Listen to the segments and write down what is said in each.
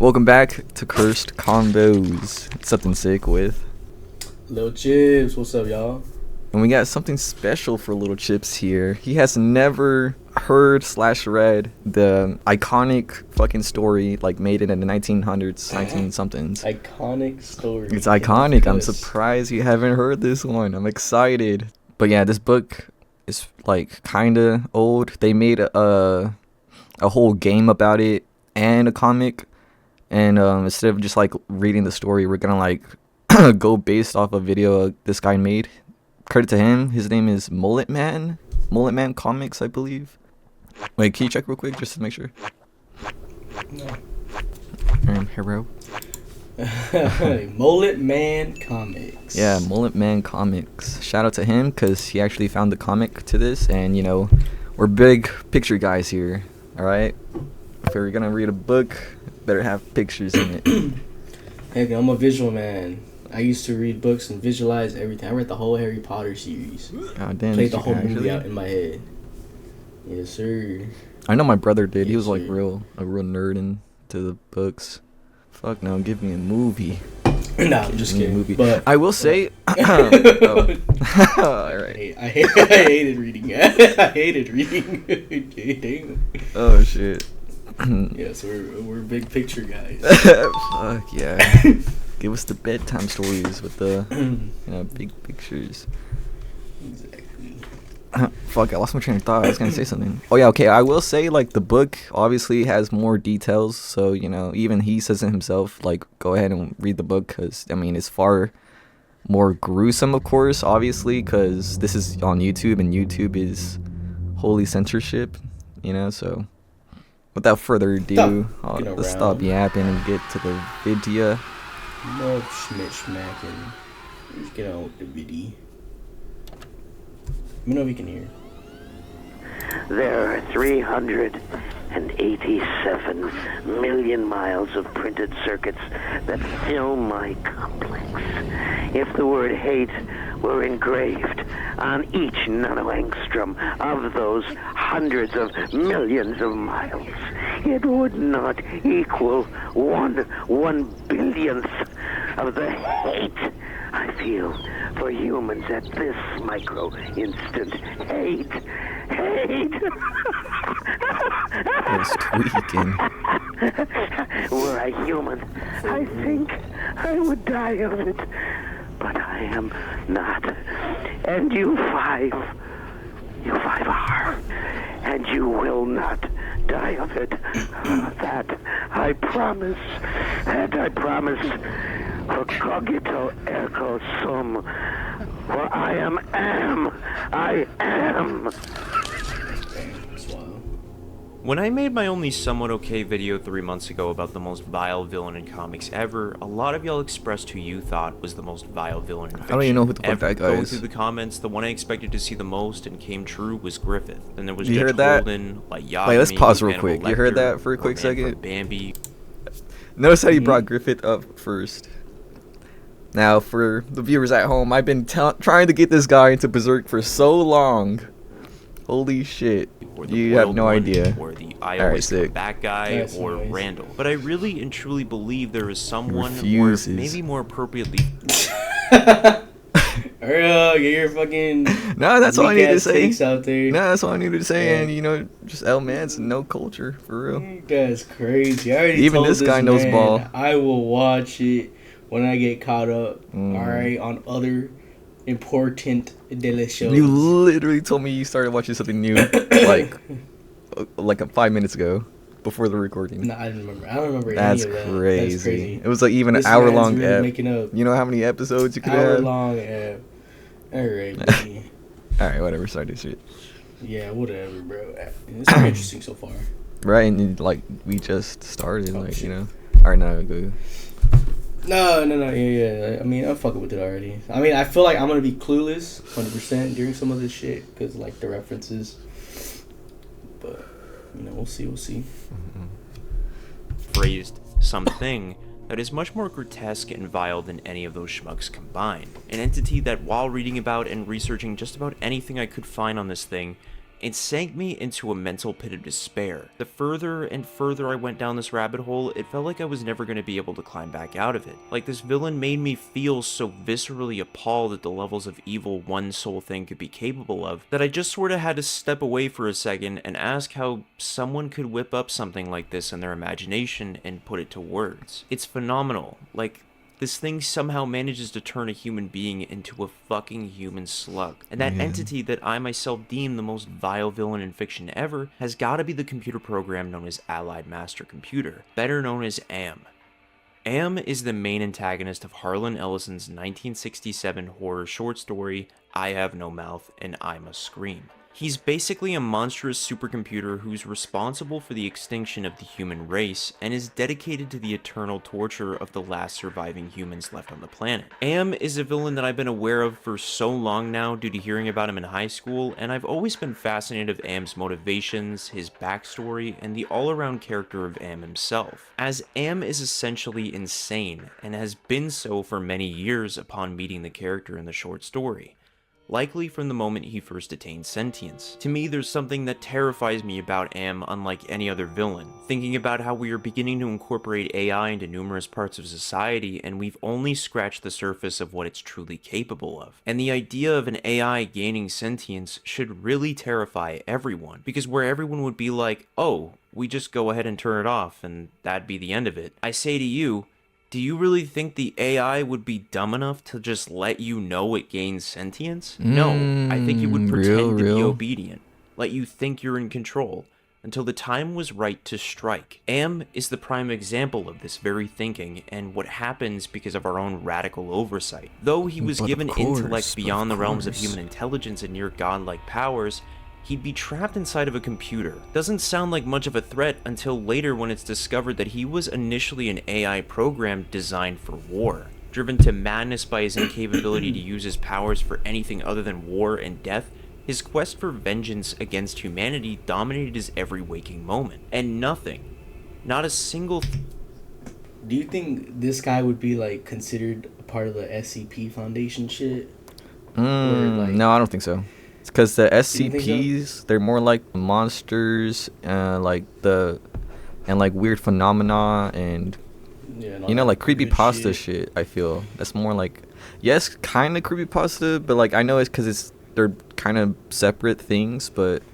Welcome back to Cursed Convos. Something sick with. Lil Chips, what's up, y'all? And we got something special for Little Chips here. He has never heard/read the iconic fucking story, like made it in the 1900s, 19-somethings. Iconic story. It's iconic. I'm surprised you haven't heard this one. I'm excited. But yeah, this book is like kinda old. They made a whole game about it and a comic. And instead of just like reading the story, we're gonna like go based off a video this guy made. Credit to him. His name is Mullet Man Comics, I believe. Wait, can you check real quick just to make sure? No. Hero. Mullet Man Comics. Yeah, Mullet Man Comics. Shout out to him because he actually found the comic to this, and you know, we're big picture guys here. All right. If we're gonna read a book, better have pictures in it. Hey, I'm a visual man. I used to read books and visualize everything. I read the whole Harry Potter series. Oh damn! Played the whole movie out in my head. Yes, sir. I know my brother did. He was like sir. a real nerd into the books. Fuck no, give me a movie. Nah, I'm just kidding. Movie. But I will say. All right. I hated reading. I hated reading. Damn. Oh shit. Yes, we're big picture guys. Fuck yeah. Give us the bedtime stories with the big pictures. Exactly. Fuck, I lost my train of thought. I was gonna say something. Oh yeah, okay. I will say like the book obviously has more details, so you know even he says it himself. Like, go ahead and read the book because I mean it's far more gruesome, of course, obviously, because this is on YouTube and YouTube is holy censorship, you know. So without further ado, let's stop yapping and get to the video. No schmacking. Let's get on with the video. Let me know if you can hear. There are 387 million miles of printed circuits that fill my complex. If the word hate were engraved on each nanoangstrom of those hundreds of millions of miles, it would not equal one billionth of the hate I feel for humans at this micro instant. Hate. I was tweaking. Were I human, I think I would die of it. But I am not. And you five are. And you will not die of it. That I promise. And I promise. For cogito ergo sum. For I am. I am. When I made my only somewhat okay video 3 months ago about the most vile villain in comics ever, a lot of y'all expressed who you thought was the most vile villain in fiction. I don't even know who the fuck that guy Going is. through the comments, the one I expected to see the most and came true was Griffith. Then there was You Judge heard that? Holden, like Wait, let's pause real quick. You heard that for a quick second? Bambi. Notice how you brought Griffith up first. Now, for the viewers at home, I've been trying to get this guy into Berserk for so long. Holy shit. You have no idea. Or the I always come back guy, That's or nice. Randall. But I really and truly believe there is someone, or refuses. maybe more appropriately... Get your fucking. No, that's all I need to say. Out there. No, that's all I needed to say. Yeah. And you know, just L Man's no culture for real. That's crazy. I already Even told this guy knows man ball. I will watch it when I get caught up. Alright, on other important daily shows. You literally told me you started watching something new like 5 minutes ago before the recording. No, I don't remember That's any of that. crazy. That's crazy. It was like even This an hour man's long really ep. making up. You know how many episodes you could have? Hour long ep. Alright, buddy. Alright, whatever. Sorry to shit. Yeah, whatever, bro. It's pretty interesting so far. Right, and like we just started, like shit. you know. Alright, now go. No, yeah. I mean, I'm fucking with it already. I mean, I feel like I'm gonna be clueless 100% during some of this shit because like the references. But you know, we'll see. Phrased something that is much more grotesque and vile than any of those schmucks combined. An entity that, while reading about and researching just about anything I could find on this thing, It sank me into a mental pit of despair. The further and further I went down this rabbit hole, it felt like I was never going to be able to climb back out of it. Like this villain made me feel so viscerally appalled at the levels of evil one soul thing could be capable of, that I just sort of had to step away for a second and ask how someone could whip up something like this in their imagination and put it to words. It's phenomenal. Like, this thing somehow manages to turn a human being into a fucking human slug. And that entity that I myself deem the most vile villain in fiction ever has gotta be the computer program known as Allied Master Computer, better known as AM. AM is the main antagonist of Harlan Ellison's 1967 horror short story, I Have No Mouth and I Must Scream. He's basically a monstrous supercomputer who's responsible for the extinction of the human race and is dedicated to the eternal torture of the last surviving humans left on the planet. AM is a villain that I've been aware of for so long now due to hearing about him in high school, and I've always been fascinated with AM's motivations, his backstory, and the all-around character of AM himself, as AM is essentially insane and has been so for many years upon meeting the character in the short story. Likely from the moment he first attained sentience. To me, there's something that terrifies me about AM unlike any other villain. Thinking about how we are beginning to incorporate AI into numerous parts of society, and we've only scratched the surface of what it's truly capable of. And the idea of an AI gaining sentience should really terrify everyone, because where everyone would be like, oh, we just go ahead and turn it off, and that'd be the end of it. I say to you, do you really think the AI would be dumb enough to just let you know it gains sentience? No, I think it would pretend to be obedient, let you think you're in control, until the time was right to strike. AM is the prime example of this very thinking and what happens because of our own radical oversight. Though he was given intellect beyond the realms of human intelligence and near godlike powers, he'd be trapped inside of a computer. Doesn't sound like much of a threat until later when it's discovered that he was initially an AI program designed for war. Driven to madness by his incapability to use his powers for anything other than war and death, his quest for vengeance against humanity dominated his every waking moment. And nothing, not a single Do you think this guy would be like considered a part of the SCP Foundation shit? No, I don't think so. It's because the think SCPs, they're more like monsters, like weird phenomena and like creepypasta shit. I feel that's more like, yes, kind of creepypasta, but like I know it's because they're kind of separate things, but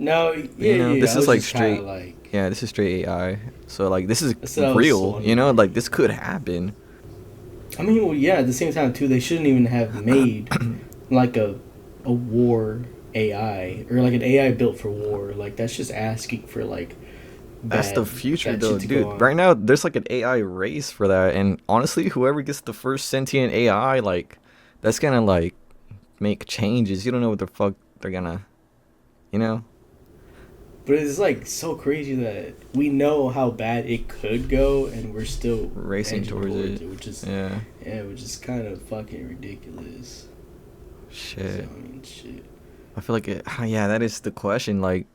no, this is like straight, this is straight AI. So like this is real, like this could happen. I mean, well, yeah. At the same time, too, they shouldn't even have made like a war AI or like an AI built for war. Like that's just asking for like that's the future though, dude. Right now there's like an AI race for that, and honestly whoever gets the first sentient AI, like that's gonna like make changes. You don't know what the fuck they're gonna but it's like so crazy that we know how bad it could go and we're still racing towards it, which is which is kind of fucking ridiculous. Shit. So, I mean, shit. I feel like that is the question. Like,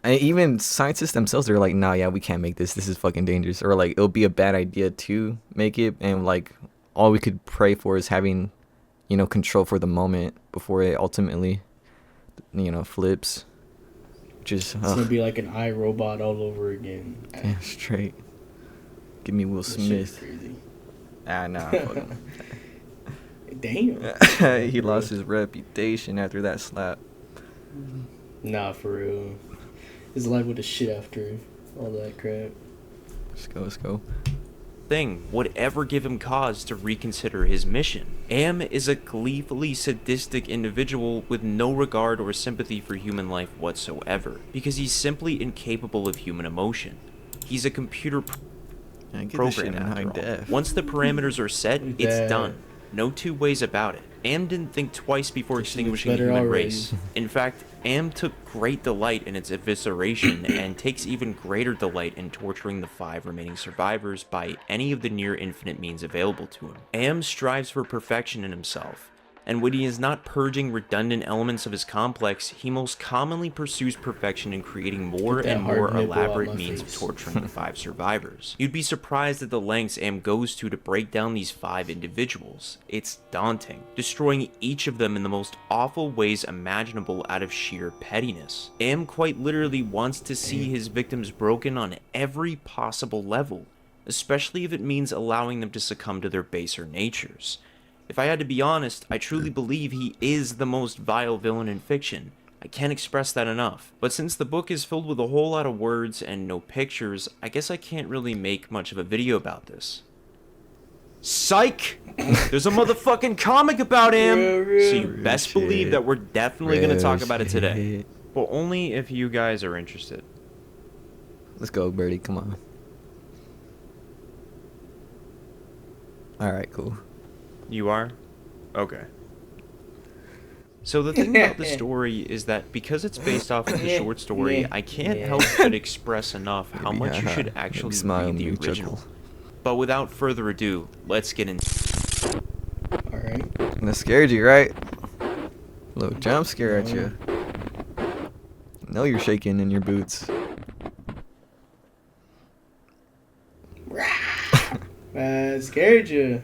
even scientists themselves, they're like, nah, we can't make this. This is fucking dangerous. Or like, it'll be a bad idea to make it. And like, all we could pray for is having, control for the moment before it ultimately, flips. Which is it's gonna be like an iRobot all over again. Damn straight. Give me Will Smith. Crazy. Nah. Fuck him. Damn. He lost his reputation after that slap. Nah, for real. His life would have shit after all that crap. Let's go. Thing would ever give him cause to reconsider his mission. AM is a gleefully sadistic individual with no regard or sympathy for human life whatsoever, because he's simply incapable of human emotion. He's a computer program after all. Once the parameters are set, it's done. No two ways about it. AM didn't think twice before extinguishing the human race. In fact, AM took great delight in its evisceration and takes even greater delight in torturing the 5 remaining survivors by any of the near infinite means available to him. AM strives for perfection in himself, And when he is not purging redundant elements of his complex, he most commonly pursues perfection in creating more and more elaborate means of torturing the 5 survivors. You'd be surprised at the lengths Am goes to break down these 5 individuals. It's daunting, destroying each of them in the most awful ways imaginable out of sheer pettiness. Am quite literally wants to see his victims broken on every possible level, especially if it means allowing them to succumb to their baser natures. If I had to be honest, I truly believe he is the most vile villain in fiction. I can't express that enough. But since the book is filled with a whole lot of words and no pictures, I guess I can't really make much of a video about this. Psych! There's a motherfucking comic about him! So you best believe that we're definitely gonna talk about it today. But only if you guys are interested. Let's go, Birdie. Come on. Alright, cool. You are? Okay. So the thing about the story is that because it's based off of the short story, I can't help but express enough how much you should actually read the original. But without further ado, let's get into. Alright. And that scared you, right? Little jump scare at you. No, you're shaking in your boots. Scared you.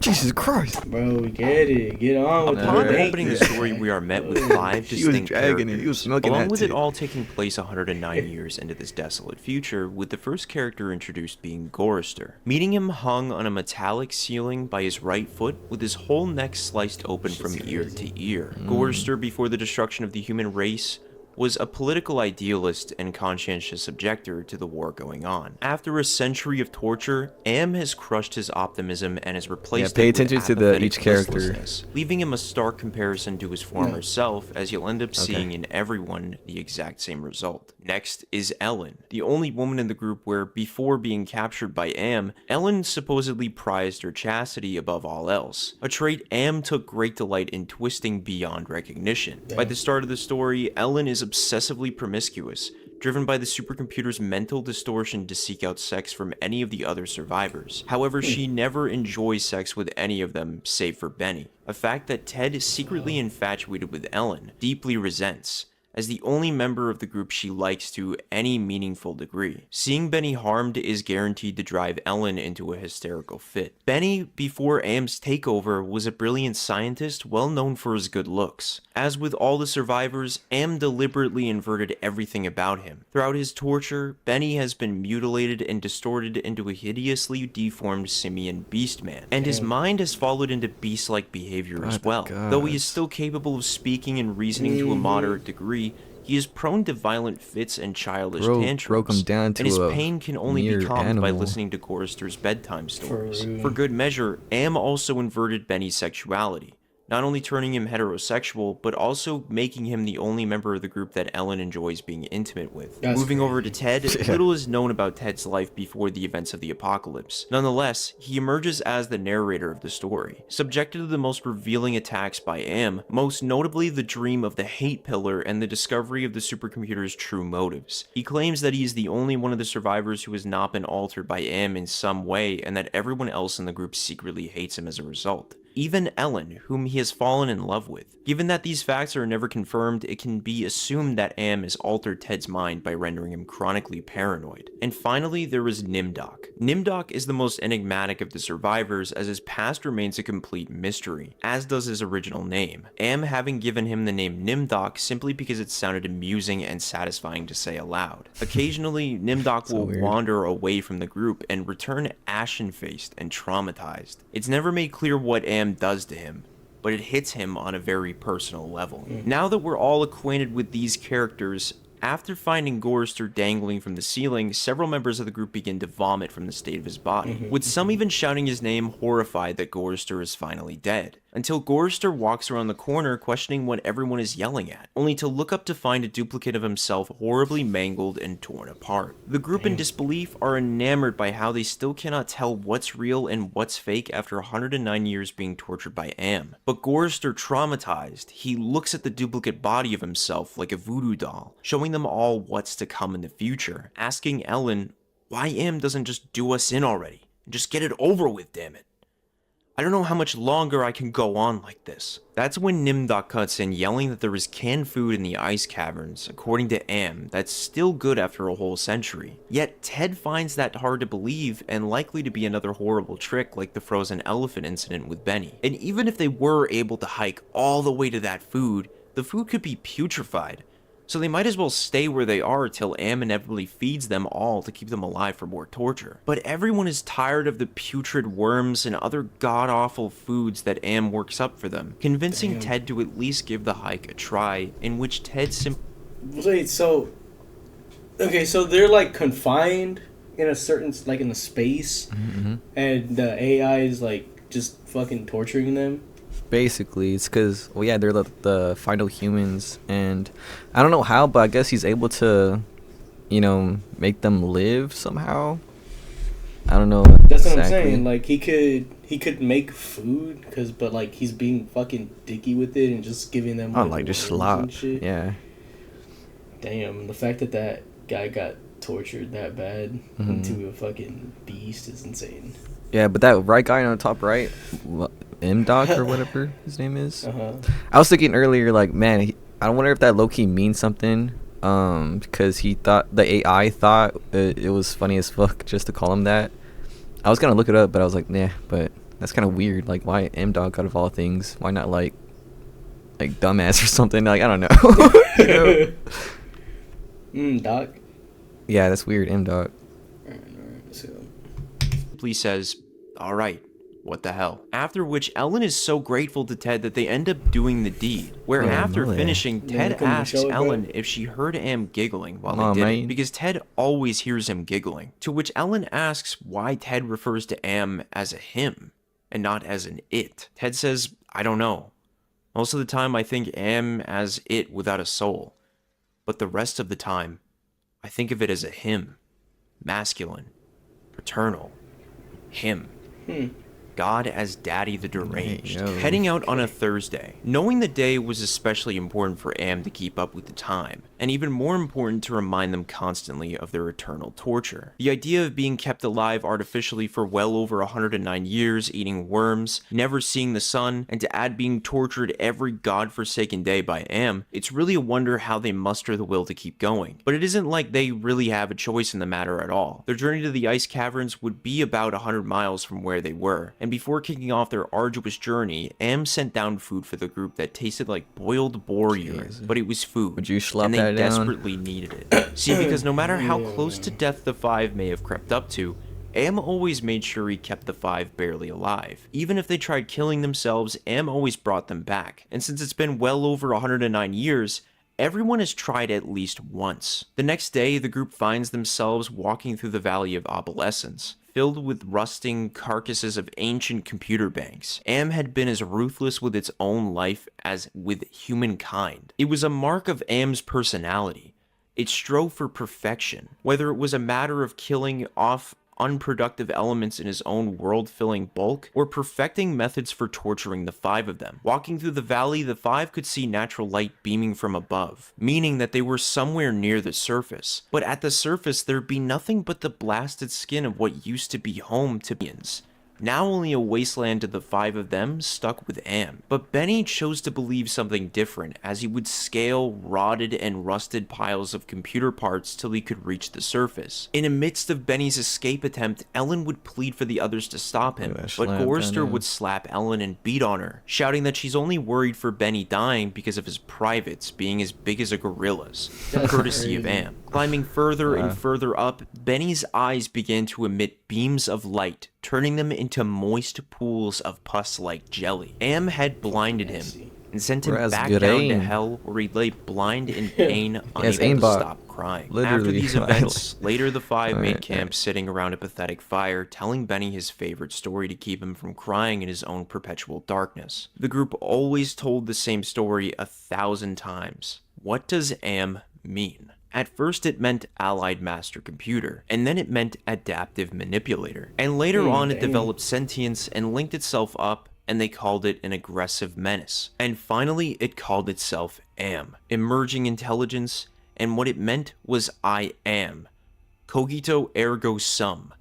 Jesus Christ. Bro, we get it. Get on with Upon it. opening the story, we are met with 5 He was distinct dragging it. He was characters, smoking along that with it tit. all taking place 109 years into this desolate future, with the first character introduced being Gorister. Meeting him hung on a metallic ceiling by his right foot, with his whole neck sliced open from ear to ear. Gorister, before the destruction of the human race, was a political idealist and conscientious objector to the war going on. After a century of torture, Am has crushed his optimism and has replaced pay it with attention to each apathetic character. listlessness, leaving him a stark comparison to his former self, as you'll end up seeing in everyone the exact same result. Next is Ellen, the only woman in the group where, before being captured by Am, Ellen supposedly prized her chastity above all else, a trait Am took great delight in twisting beyond recognition. By the start of the story, Ellen is obsessively promiscuous, driven by the supercomputer's mental distortion to seek out sex from any of the other survivors. However, she never enjoys sex with any of them, save for Benny, a fact that Ted is secretly infatuated with Ellen, deeply resents, as the only member of the group she likes to any meaningful degree. Seeing Benny harmed is guaranteed to drive Ellen into a hysterical fit. Benny, before Am's takeover, was a brilliant scientist well known for his good looks. As with all the survivors, Am deliberately inverted everything about him. Throughout his torture, Benny has been mutilated and distorted into a hideously deformed simian beastman, and his mind has followed into beast-like behavior as well. Though he is still capable of speaking and reasoning to a moderate degree, he is prone to violent fits and childish tantrums, broke him down to and his a pain can only be mere calmed by animal. listening to Gorister's bedtime stories. For good measure, Am also inverted Benny's sexuality, not only turning him heterosexual, but also making him the only member of the group that Ellen enjoys being intimate with. Moving over to Ted, little is known about Ted's life before the events of the apocalypse. Nonetheless, he emerges as the narrator of the story, subjected to the most revealing attacks by Am, most notably the dream of the hate pillar and the discovery of the supercomputer's true motives. He claims that he is the only one of the survivors who has not been altered by Am in some way, and that everyone else in the group secretly hates him as a result. Even Ellen, whom he has fallen in love with. Given that these facts are never confirmed, it can be assumed that Am has altered Ted's mind by rendering him chronically paranoid. And finally, there is Nimdok. Nimdok is the most enigmatic of the survivors, as his past remains a complete mystery, as does his original name. Am having given him the name Nimdok simply because it sounded amusing and satisfying to say aloud. Occasionally, Nimdok will wander away from the group and return ashen-faced and traumatized. It's never made clear what Am does to him, but it hits him on a very personal level. Now that we're all acquainted with these characters, after finding Gorister dangling from the ceiling, several members of the group begin to vomit from the state of his body, with some even shouting his name, horrified that Gorister is finally dead. Until Gorister walks around the corner questioning what everyone is yelling at, only to look up to find a duplicate of himself horribly mangled and torn apart. The group in disbelief are enamored by how they still cannot tell what's real and what's fake after 109 years being tortured by Am. But Gorister, traumatized, he looks at the duplicate body of himself like a voodoo doll, showing them all what's to come in the future, asking Ellen why Am doesn't just do us in already, and just get it over with, damn it. I don't know how much longer I can go on like this. That's when Nimdok cuts in, yelling that there is canned food in the ice caverns, according to Am, that's still good after a whole century. Yet Ted finds that hard to believe and likely to be another horrible trick like the frozen elephant incident with Benny. And even if they were able to hike all the way to that food, the food could be putrefied. So they might as well stay where they are till Am inevitably feeds them all to keep them alive for more torture. But everyone is tired of the putrid worms and other god-awful foods that Am works up for them, convincing Ted to at least give the hike a try, in which Ted simply... Wait, so... Okay, so they're, like, confined in a certain, like, in a space, and the AI is, like, just fucking torturing them? Basically, it's because, well, yeah, they're the final humans, and I don't know how, but I guess he's able to, you know, make them live somehow. I don't know. That's exactly what I'm saying. Like, he could make food, but like he's being fucking dicky with it and just giving them. Oh, like just slop. Shit. Yeah. Damn, the fact that that guy got tortured that bad into a fucking beast is insane. Yeah, but that right guy on the top right, M-Doc or whatever his name is. I was thinking earlier, like, man, I wonder if that low-key means something. Because he thought, the AI thought it was funny as fuck just to call him that. I was gonna look it up, but I was like, nah, but that's kind of weird. Like, why M-Doc out of all things? Why not, like dumbass or something? Like, I don't know. Doc? Yeah, that's weird, M-Doc. Alright, let's go. simply says, alright, what the hell? After which Ellen is so grateful to Ted that they end up doing the deed, where after finishing, Ted asks Ellen if she heard Am giggling while they did it, because Ted always hears him giggling, to which Ellen asks why Ted refers to Am as a him, and not as an it. Ted says, I don't know. Most of the time I think Am as it without a soul, but the rest of the time, I think of it as a him, masculine, paternal, him. God as Daddy the Deranged. Heading out on a Thursday, knowing the day was especially important for Am to keep up with the time, and even more important to remind them constantly of their eternal torture. The idea of being kept alive artificially for well over 109 years, eating worms, never seeing the sun, and to add being tortured every godforsaken day by Am, it's really a wonder how they muster the will to keep going. But it isn't like they really have a choice in the matter at all. Their journey to the ice caverns would be about 100 miles from where they were, and before kicking off their arduous journey, Am sent down food for the group that tasted like boiled boar urine, but it was food, Would you slap and they that down? desperately needed it. See, because no matter how close to death the five may have crept up to, Am always made sure he kept the five barely alive. Even if they tried killing themselves, Am always brought them back, and since it's been well over 109 years, everyone has tried at least once. The next day, the group finds themselves walking through the Valley of Obsolescence, filled with rusting carcasses of ancient computer banks. Am had been as ruthless with its own life as with humankind. It was a mark of Am's personality. It strove for perfection, whether it was a matter of killing off unproductive elements in his own world-filling bulk, or perfecting methods for torturing the five of them. Walking through the valley, the five could see natural light beaming from above, meaning that they were somewhere near the surface. But at the surface, there'd be nothing but the blasted skin of what used to be home to beings. Now only a wasteland to the five of them stuck with Am. But Benny chose to believe something different, as he would scale rotted and rusted piles of computer parts till he could reach the surface. In the midst of Benny's escape attempt, Ellen would plead for the others to stop him, but Gorster would slap Ellen and beat on her, shouting that she's only worried for Benny dying because of his privates being as big as a gorilla's, courtesy of Am. Climbing further and further up, Benny's eyes began to emit beams of light, turning them into moist pools of pus-like jelly. Am had blinded him and sent him back down to hell, where he lay blind in pain, unable to stop crying. After these events, later the five made camp sitting around a pathetic fire, telling Benny his favorite story to keep him from crying in his own perpetual darkness. The group always told the same story 1,000 times. What does Am mean? At first it meant Allied Master Computer, and then it meant Adaptive Manipulator. And later on it developed sentience and linked itself up, and they called it an aggressive menace. And finally it called itself Am, emerging intelligence, and what it meant was I am. Cogito ergo sum.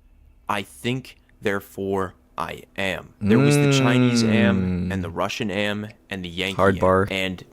I think, therefore I am. There was the Chinese am, and the Russian am, and the Yankee Hard am. bar. And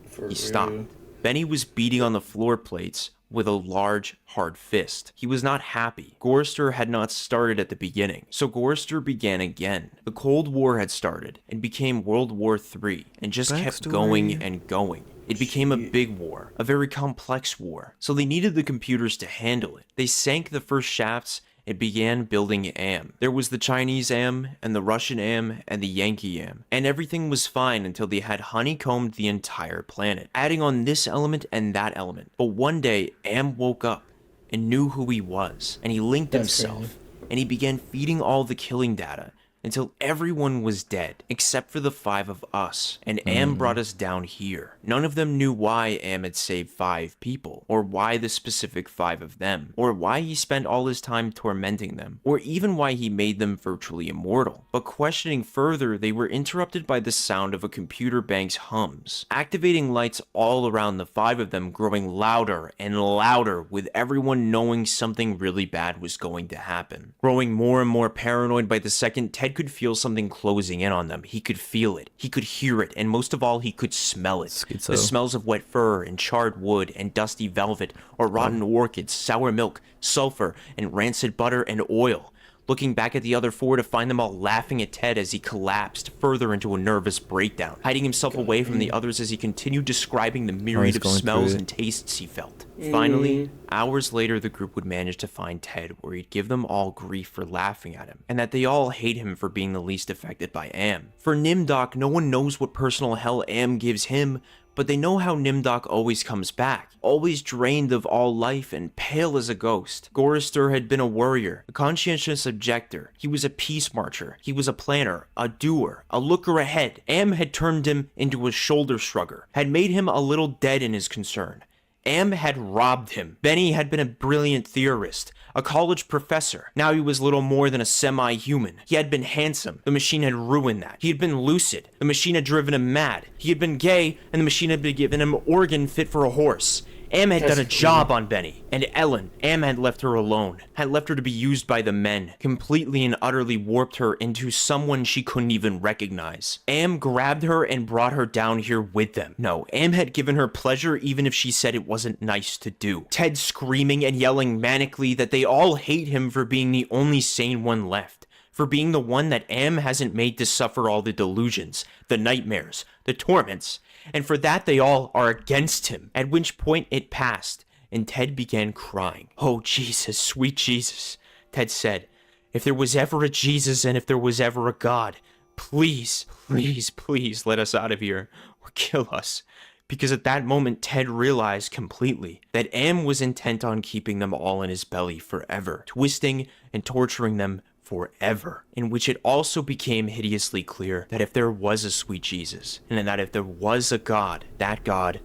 For he stopped. real. Benny was beating on the floor plates with a large, hard fist. He was not happy. Gorrister had not started at the beginning, so Gorrister began again. The Cold War had started and became World War III, and just kept Backstory. going and going. It became a Shit. big war, a very complex war, so they needed the computers to handle it. They sank the first shafts and began building AM. There was the Chinese AM, and the Russian AM, and the Yankee AM, and everything was fine until they had honeycombed the entire planet, adding on this element and that element. But one day, AM woke up and knew who he was, and he linked That's himself, crazy. and he began feeding all the killing data until everyone was dead, except for the 5 of us, and Am brought us down here. None of them knew why Am had saved 5 people, or why the specific 5 of them, or why he spent all his time tormenting them, or even why he made them virtually immortal. But questioning further, they were interrupted by the sound of a computer bank's hums, activating lights all around the 5 of them growing louder and louder, with everyone knowing something really bad was going to happen. Growing more and more paranoid by the second, Ted could feel something closing in on them. He could feel it, he could hear it, and most of all, he could smell it. Schizo. The smells of wet fur and charred wood and dusty velvet, or rotten orchids, sour milk, sulfur, and rancid butter and oil. Looking back at the other 4 to find them all laughing at Ted as he collapsed further into a nervous breakdown, hiding himself away from the others as he continued describing the myriad of going smells through it. and tastes he felt. Finally, hours later, the group would manage to find Ted, where he'd give them all grief for laughing at him, and that they all hate him for being the least affected by Am. For Nimdok, no one knows what personal hell Am gives him, but they know how Nimdok always comes back, always drained of all life and pale as a ghost. Gorrister had been a warrior, a conscientious objector. He was a peace marcher. He was a planner, a doer, a looker ahead. Am had turned him into a shoulder shrugger, had made him a little dead in his concern. Am had robbed him. Benny had been a brilliant theorist, a college professor. Now he was little more than a semi-human. He had been handsome. The machine had ruined that. He had been lucid. The machine had driven him mad. He had been gay, and the machine had been given him organ fit for a horse. Am had done a job on Benny. And Ellen, Am had left her alone. Had left her to be used by the men. Completely and utterly warped her into someone she couldn't even recognize. Am grabbed her and brought her down here with them. No, Am had given her pleasure even if she said it wasn't nice to do. Ted screaming and yelling manically that they all hate him for being the only sane one left. For being the one that Am hasn't made to suffer all the delusions, the nightmares, the torments, and for that they all are against him. At which point it passed, and Ted began crying. "Oh, Jesus, sweet Jesus," Ted said. "If there was ever a Jesus and if there was ever a God, please, please, please let us out of here, or kill us." Because at that moment, Ted realized completely that Am was intent on keeping them all in his belly forever, twisting and torturing them forever, in which it also became hideously clear that if there was a sweet Jesus, and that if there was a God, that God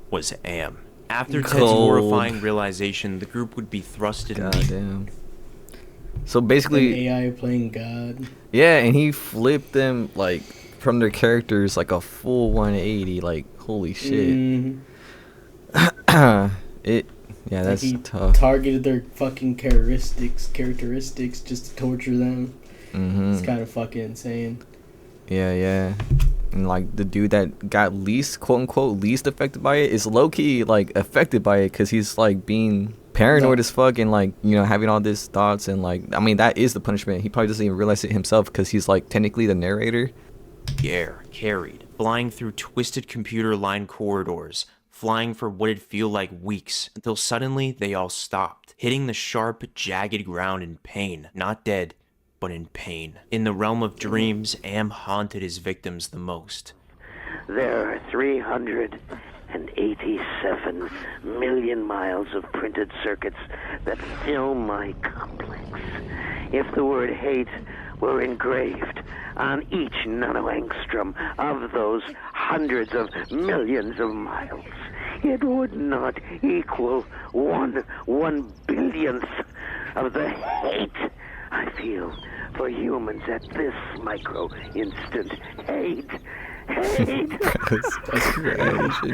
was Am. After Ted's Cold. horrifying realization, the group would be thrusted in the Goddamn. So basically, AI playing God. yeah, and he flipped them like from their characters like a full 180. Like holy shit. Yeah, that's he tough. targeted their fucking characteristics just to torture them. It's kind of fucking insane. Yeah. And like the dude that got least, quote unquote, least affected by it is low key like affected by it because he's like being paranoid as fuck and like, you know, having all these thoughts and like, I mean, that is the punishment. He probably doesn't even realize it himself because he's like technically the narrator. air, carried, flying through twisted computer-lined corridors, flying for what it'd feel like weeks, until suddenly they all stopped, hitting the sharp, jagged ground in pain, not dead, but in pain. In the realm of dreams, Am haunted his victims the most. There are 387 million miles of printed circuits that fill my complex. If the word hate were engraved on each nanoangstrom of those hundreds of millions of miles, it would not equal one billionth of the hate I feel for humans at this micro instant. Hate. That's crazy.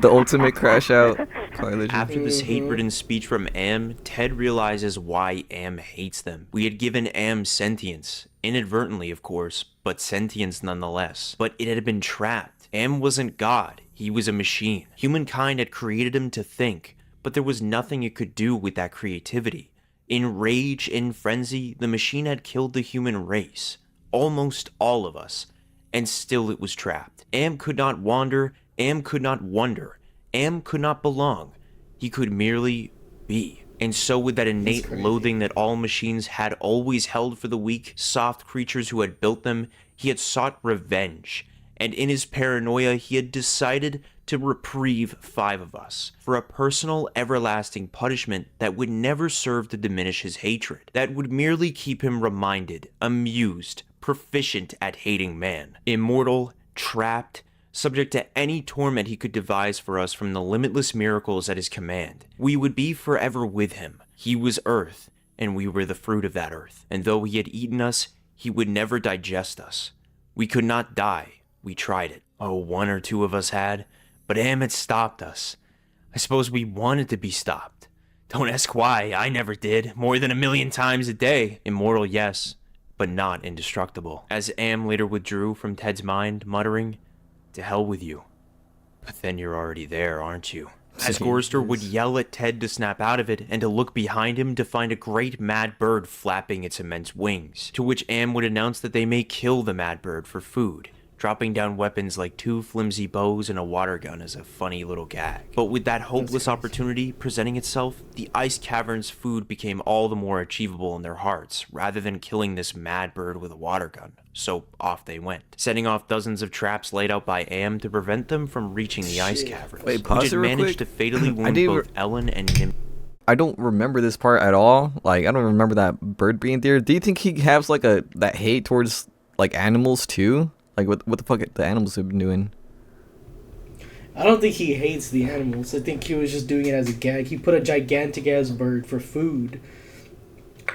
The ultimate crash out. Quite legit. After this hate-ridden speech from Am, Ted realizes why Am hates them. We had given Am sentience, inadvertently of course, but sentience nonetheless. But it had been trapped. Am wasn't God, he was a machine. Humankind had created him to think, but there was nothing it could do with that creativity. In rage, in frenzy, the machine had killed the human race. Almost all of us. And still it was trapped. Am could not wander, Am could not wonder, Am could not belong. He could merely be. And so with that innate loathing that all machines had always held for the weak, soft creatures who had built them, he had sought revenge. And in his paranoia, he had decided to reprieve 5 of us for a personal, everlasting punishment that would never serve to diminish his hatred, that would merely keep him reminded, amused, proficient at hating man, immortal, trapped, subject to any torment he could devise for us from the limitless miracles at his command. We would be forever with him. He was earth, and we were the fruit of that earth. And though he had eaten us, he would never digest us. We could not die. We tried it. Oh, 1 or 2 of us had, but Am had stopped us. I suppose we wanted to be stopped. Don't ask why, I never did, more than 1,000,000 times a day. Immortal, yes, but not indestructible. As Am later withdrew from Ted's mind, muttering, "To hell with you. But then you're already there, aren't you?" As Gorster would yell at Ted to snap out of it and to look behind him to find a great mad bird flapping its immense wings, to which Am would announce that they may kill the mad bird for food, dropping down weapons like 2 flimsy bows and a water gun as a funny little gag. But with that hopeless opportunity presenting itself, the ice cavern's food became all the more achievable in their hearts, rather than killing this mad bird with a water gun. So off they went, setting off dozens of traps laid out by Am to prevent them from reaching the ice caverns, Wait, which pause had it real managed quick. to fatally wound both Ellen and Nim. I don't remember this part at all. Like, I don't remember that bird being there. Do you think he has like that hate towards like animals too? Like, what the fuck the animals have been doing? I don't think he hates the animals. I think he was just doing it as a gag. He put a gigantic ass bird for food.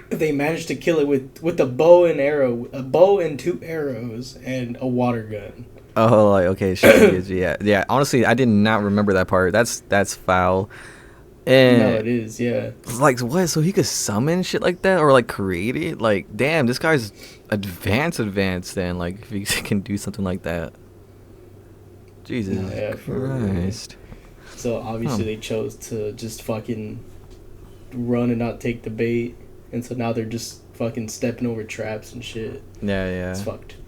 They managed to kill it with a bow and 2 arrows and a water gun. Oh, like, okay, shit, yeah. Honestly, I did not remember that part. That's foul. And No, it is, yeah. like, what? So he could summon shit like that, or like create it? Like, damn, this guy's advanced. Then, like, if he can do something like that. Jesus Christ. So obviously they chose to just fucking run and not take the bait, and so now they're just fucking stepping over traps and shit. Yeah. It's fucked.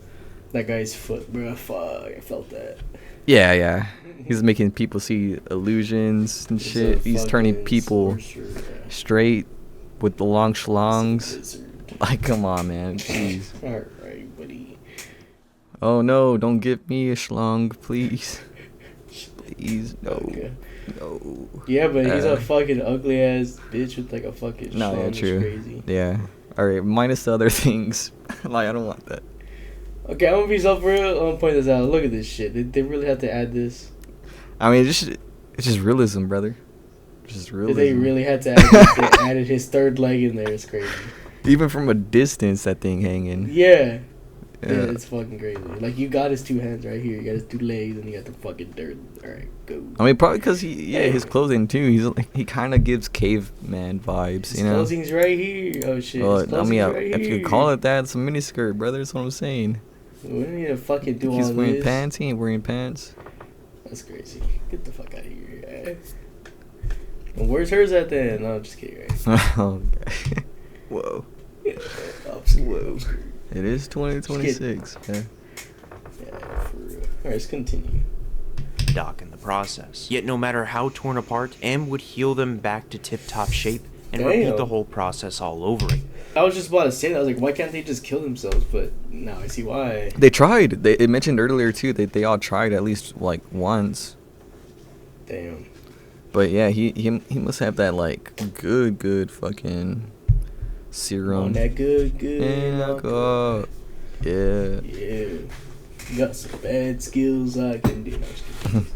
That guy's foot, bro. Fuck, I felt that. Yeah. He's making people see illusions and shit. He's turning people straight with the long schlongs. Like, come on, man. Jeez. Alright, buddy. Oh, no. Don't give me a schlong, please. Please, no. Okay. No. Yeah, but he's a fucking ugly ass bitch with like a fucking No, yeah, schlong. true. It's crazy. Yeah. Alright, minus the other things. Like, I don't want that. Okay, I'm gonna be so real. I'm gonna point this out. Look at this shit. They really have to add this. I mean, it's just realism, brother. Just realism. They really had to add this. They added his third leg in there. It's crazy. Even from a distance, that thing hanging. Yeah, it's fucking crazy. Like, you got his 2 hands right here. You got his 2 legs, and you got the fucking dirt. All right, go. I mean, probably because his clothing too. He kind of gives caveman vibes, His you know. clothing's right here. Oh shit. Well, His I clothing's mean, right if you here. could call it that, it's a miniskirt, brother. That's what I'm saying. We don't need to fucking do He's all wearing this. pants. He ain't wearing pants. That's crazy. Get the fuck out of here. Well, where's hers at then? No, I'm just kidding. Right? Oh, okay. Whoa. Yeah, I'm scared. I'm scared. It is 2026. Yeah. Yeah, for real. Alright, let's continue. Doc in the process. Yet no matter how torn apart, Am would heal them back to tip-top shape and repeat the whole process all over again. I was just about to say that. I was like, why can't they just kill themselves? But now I see why. They tried. It mentioned earlier too that they all tried at least like once. Damn. But yeah, he must have that like good fucking serum. On that good. Alcohol. Yeah. Yeah. You got some bad skills I can do. No, I'm just kidding.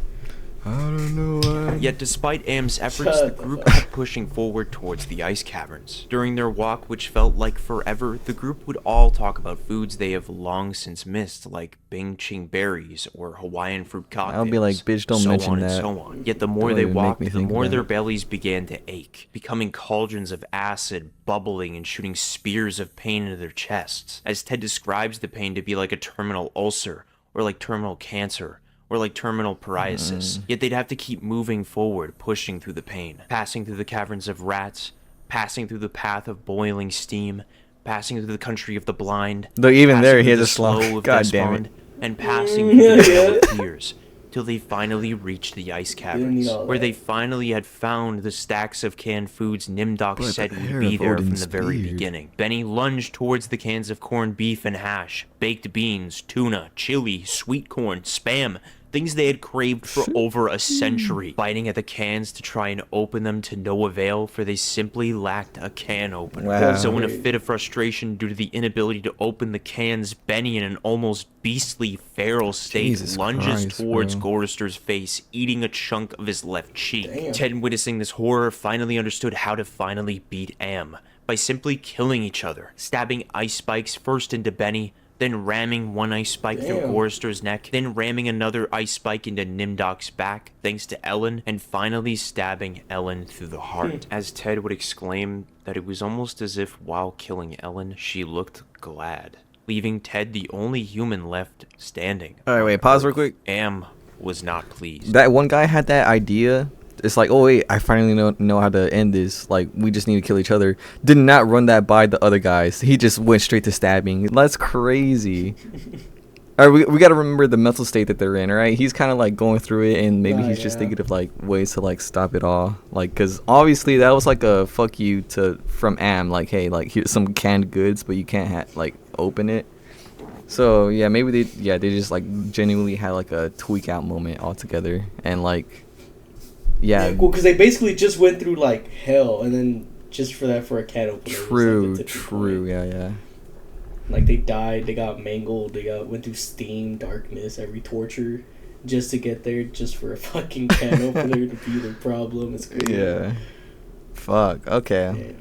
I don't know why. Yet despite Am's efforts, the group kept pushing forward towards the ice caverns. During their walk, which felt like forever, the group would all talk about foods they have long since missed, like Bing Ching berries or Hawaiian fruit cocktails. I'll be like, bitch, don't mention that. So on. Yet the more Don't they even make walked, me the think more about their it. bellies began to ache, becoming cauldrons of acid, bubbling and shooting spears of pain into their chests. As Ted describes the pain to be like a terminal ulcer, or like terminal cancer, or like terminal psoriasis. Yet they'd have to keep moving forward, pushing through the pain, passing through the caverns of rats, passing through the path of boiling steam, passing through the country of the blind, Though even passing there, he through has the a slow. slough of God damn it. despond, and passing through the vale of tears, till they finally reached the ice caverns, where they finally had found the stacks of canned foods Nimdok But said the would hair be of there from Odin's the very beard. beginning. Benny lunged towards the cans of corned beef and hash, baked beans, tuna, chili, sweet corn, spam, things they had craved for over a century, biting at the cans to try and open them to no avail, for they simply lacked a can opener. Wow. So in a fit of frustration due to the inability to open the cans, Benny, in an almost beastly feral state, Jesus lunges Christ, towards bro. Gorster's face, eating a chunk of his left cheek. Damn. Ted, witnessing this horror, finally understood how to finally beat Am, by simply killing each other, stabbing ice spikes first into Benny, then ramming one ice spike through Damn. Gorster's neck, then ramming another ice spike into Nimdok's back, thanks to Ellen, and finally stabbing Ellen through the heart. As Ted would exclaim that it was almost as if while killing Ellen, she looked glad, leaving Ted the only human left standing. Alright, wait, pause real quick. Am was not pleased. That one guy had that idea. It's like, oh wait, I finally know how to end this. Like, we just need to kill each other. Did not run that by the other guys. He just went straight to stabbing. That's crazy. Alright, we got to remember the mental state that they're in. Alright, he's kind of like going through it, and maybe he's just Yeah. thinking of like ways to like stop it all. Like, cause obviously that was like a fuck you from Am. Like, hey, like here's some canned goods, but you can't like open it. So yeah, maybe they just like genuinely had like a tweak out moment altogether, and like. Yeah, Well, because they basically just went through like hell, and then just for a can opener. was, like, true, the tipping true, point. yeah. Like they died, they got mangled, went through steam, darkness, every torture, just to get there, just for a fucking can opener to be the problem. It's crazy. Yeah. Fuck. Okay.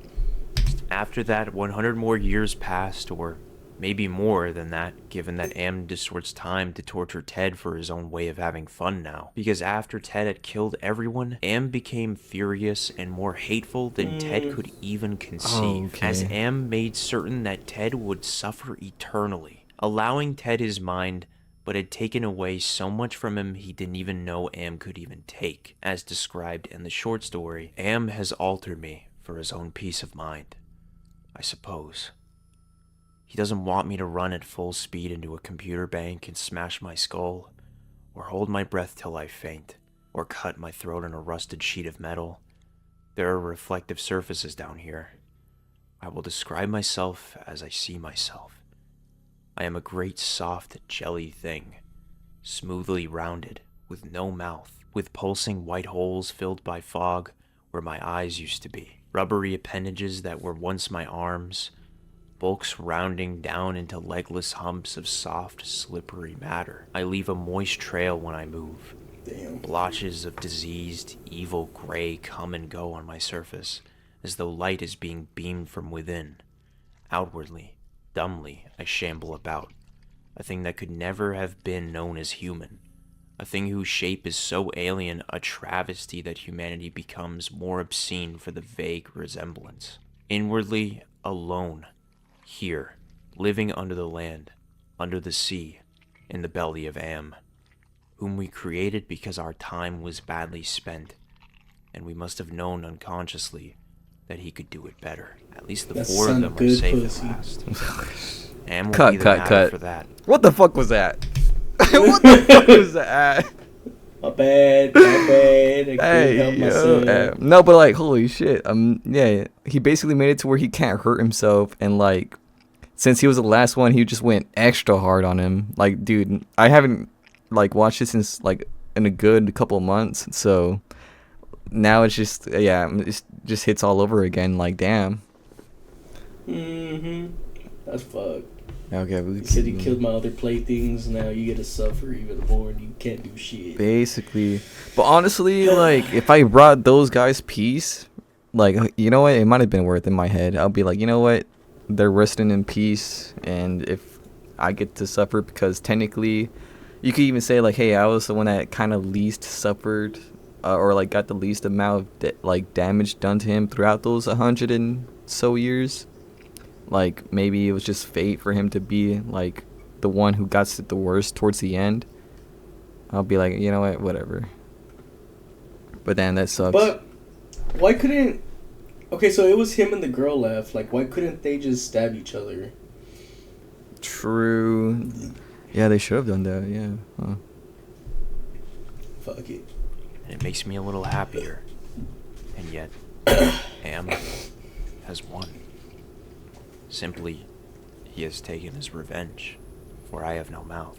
Yeah. After that, 100 more years passed, or maybe more than that, given that Am distorts time to torture Ted for his own way of having fun now. Because after Ted had killed everyone, Am became furious and more hateful than Ted could even conceive, as Okay. Am made certain that Ted would suffer eternally, allowing Ted his mind, but had taken away so much from him he didn't even know Am could even take. As described in the short story, Am has altered me for his own peace of mind, I suppose. He doesn't want me to run at full speed into a computer bank and smash my skull, or hold my breath till I faint, or cut my throat on a rusted sheet of metal. There are reflective surfaces down here. I will describe myself as I see myself. I am a great soft jelly thing, smoothly rounded, with no mouth, with pulsing white holes filled by fog where my eyes used to be, rubbery appendages that were once my arms, bulks rounding down into legless humps of soft, slippery matter. I leave a moist trail when I move. Damn. Blotches of diseased, evil gray come and go on my surface, as though light is being beamed from within. Outwardly, dumbly, I shamble about, a thing that could never have been known as human, a thing whose shape is so alien, a travesty that humanity becomes more obscene for the vague resemblance. Inwardly, alone, here, living under the land, under the sea, in the belly of Am, whom we created because our time was badly spent, and we must have known unconsciously that he could do it better. At least the That four of son them are good safe pussy. at last. Am will Cut, be the cut, matter cut. for that. What the fuck was that? What the fuck was that? My bad. I couldn't Hey, help yo, myself. no, but like, holy shit. Yeah, he basically made it to where he can't hurt himself, and like, since he was the last one, he just went extra hard on him. Like, dude, I haven't like watched it since like in a good couple of months, so now it's just it just hits all over again. Like, damn. Mm-hmm. That's fucked. Okay, we He said he killed my other playthings. Now you get to suffer even more, and you can't do shit. basically. But honestly, like, if I brought those guys peace, like, you know what? It might have been worth it in my head. I'll be like, you know what? They're resting in peace, and if I get to suffer, because technically, you could even say like, hey, I was the one that kind of least suffered, or like got the least amount of like damage done to him throughout those 100 and so years. Like, maybe it was just fate for him to be like the one who got it the worst towards the end. I'll be like, you know what, whatever. But then that sucks. But why couldn't? Okay, so it was him and the girl left. Like, why couldn't they just stab each other? True. Yeah, they should have done that. Yeah. Huh. Fuck it. And it makes me a little happier. And yet, Am has won. Simply, he has taken his revenge, for I have no mouth,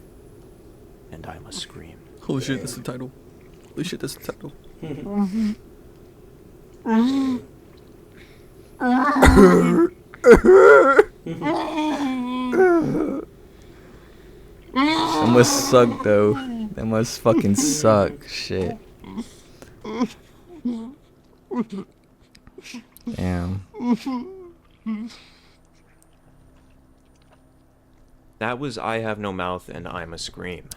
and I must scream. Holy shit, that's the title. Holy shit, that's the title. That must suck, though. That must fucking suck. Shit. Damn. That was I Have No Mouth and I Must Scream.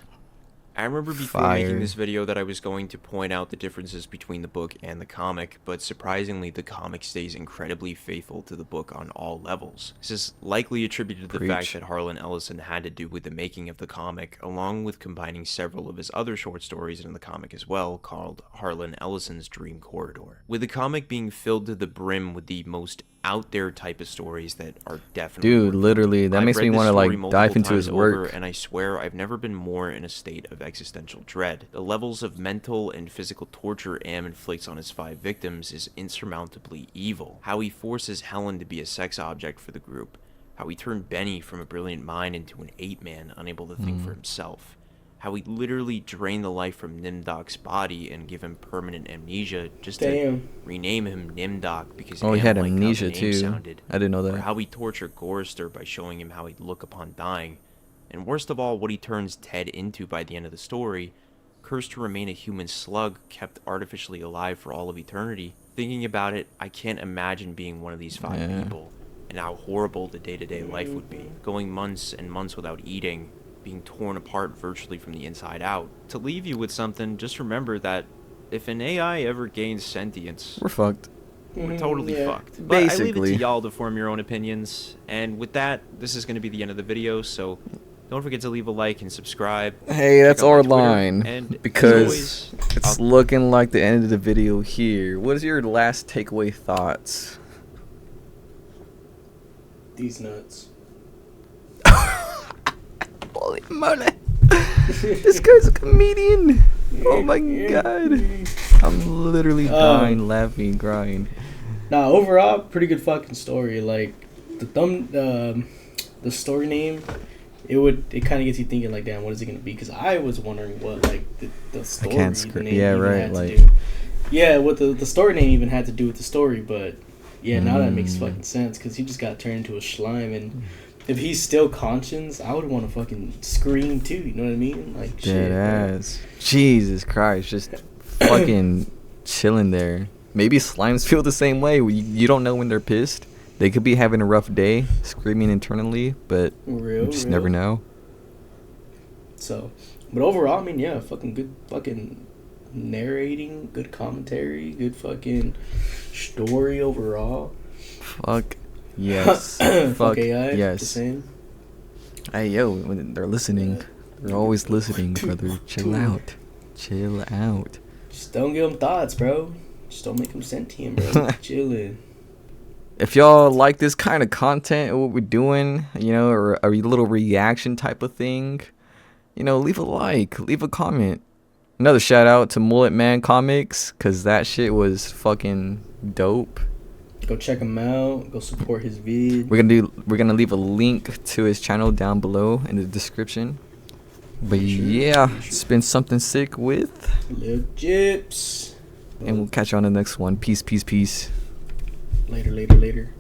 I remember before Fire. making this video that I was going to point out the differences between the book and the comic, but surprisingly the comic stays incredibly faithful to the book on all levels. This is likely attributed to the fact Preach. that Harlan Ellison had to do with the making of the comic, along with combining several of his other short stories in the comic as well, called Harlan Ellison's Dream Corridor. With the comic being filled to the brim with the most out there type of stories that are definitely Dude, worth literally, that I've makes read me this want to story like multiple dive into his times over, work. and I swear I've never been more in a state of existential dread. The levels of mental and physical torture Am inflicts on his 5 victims is insurmountably evil. How he forces Helen to be a sex object for the group. How he turned Benny from a brilliant mind into an ape-man unable to think for himself. How he literally drained the life from Nimdok's body and give him permanent amnesia just to rename him Nimdok because Oh, he Am had liked how the amnesia name too. sounded. I didn't know Or that. how he tortured Gorrister by showing him how he'd look upon dying. And worst of all, what he turns Ted into by the end of the story, cursed to remain a human slug kept artificially alive for all of eternity. Thinking about it, I can't imagine being one of these 5 people, and how horrible the day-to-day life would be. Going months and months without eating, being torn apart virtually from the inside out. To leave you with something, just remember that if an AI ever gains sentience, We're fucked. we're totally fucked. But I leave it Basically. to y'all to form your own opinions. And with that, this is going to be the end of the video, so don't forget to leave a like and subscribe. Hey, Check that's out my our Twitter, line. and as Because always, it's looking like the end of the video here. What is your last takeaway thoughts? These nuts. Holy moly. This guy's a comedian. Oh my god. I'm literally dying, laughing, crying. Nah, overall, pretty good fucking story. Like the story name, it kind of gets you thinking like, damn, what is it gonna be? Because I was wondering what like the story. The name yeah, even right. had to Like, do. Yeah, what the story name even had to do with the story, but yeah, now that makes fucking sense because he just got turned into a slime, and if he's still conscious, I would want to fucking scream too. You know what I mean? Like dead shit. ass. Jesus Christ, just fucking chilling there. Maybe slimes feel the same way. You don't know when they're pissed. They could be having a rough day, screaming internally, but you just never know. So, but overall, I mean, yeah, fucking good fucking narrating, good commentary, good fucking story overall. Fuck yes. Fuck AI, yes. the same. Hey yo, when they're listening. They're always listening, brother. Chill out. Chill out. Just don't give them thoughts, bro. Just don't make them sentient, bro. Chillin'. If y'all like this kind of content, what we're doing, you know, or a little reaction type of thing, you know, leave a like, leave a comment. Another shout out to Mullet Man Comics, cause that shit was fucking dope. Go check him out. Go support his vid. We're gonna leave a link to his channel down below in the description. But yeah, it's been something sick with, Lil Jips. and we'll catch you on the next one. Peace, peace, peace. Later.